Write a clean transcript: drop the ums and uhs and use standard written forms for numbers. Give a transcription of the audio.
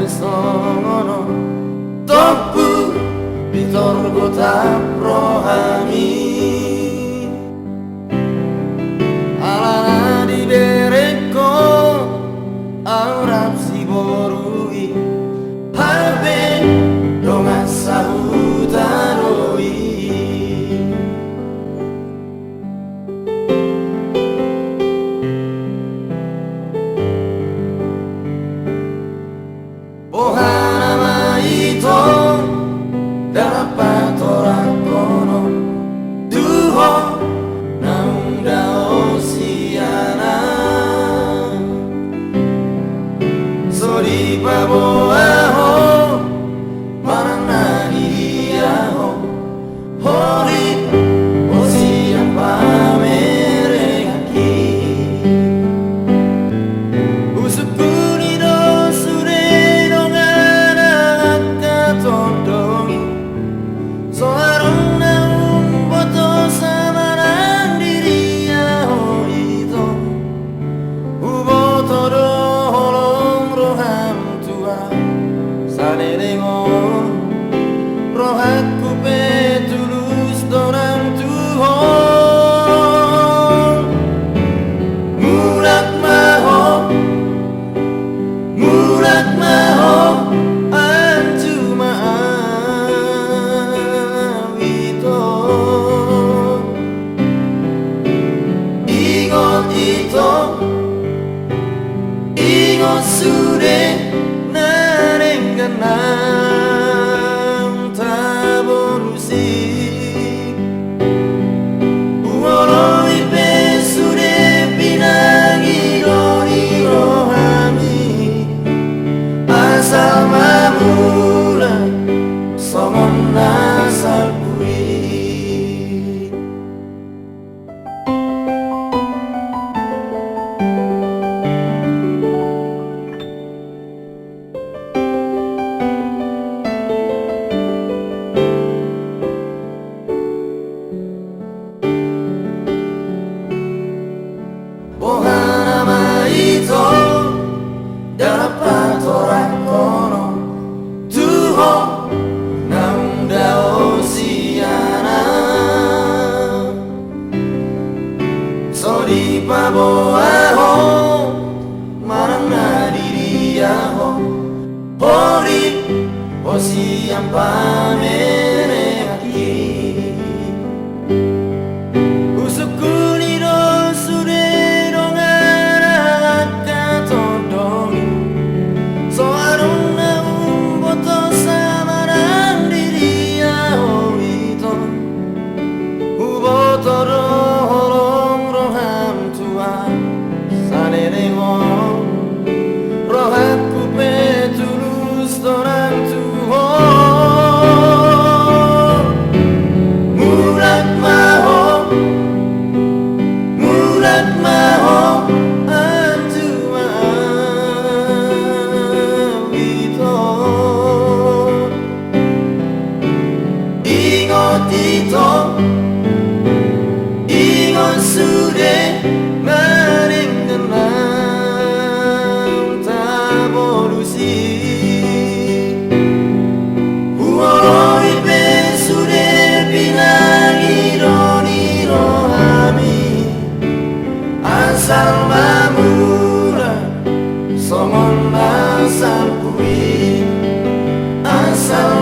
sono topu bitorgo tap rohani alana di dereko aurap si borui harbe donga sahutaroi Ohana maito dapat orang kono duho naunda osiana sori paboaho marana diaho hori osian pamereki usukuni do sure rohaku petulus dorang Tuhan murat maho anju ma'awito ingot sude narengganang tabolusi uolo ipe sude pinangi doni rohami asal mamula somon nasal bui Ohana maito dapat orang kono Tuho naunda osiana sori paboaho marana diriaho hori osian pamereki usukuni do sude rohaku petulus dorang Tuhan murat maho anju ma'awito ingot sude narengganang tabolusi uolo ipe sude pinangi doni rohami asal mamula somon nasal kui asal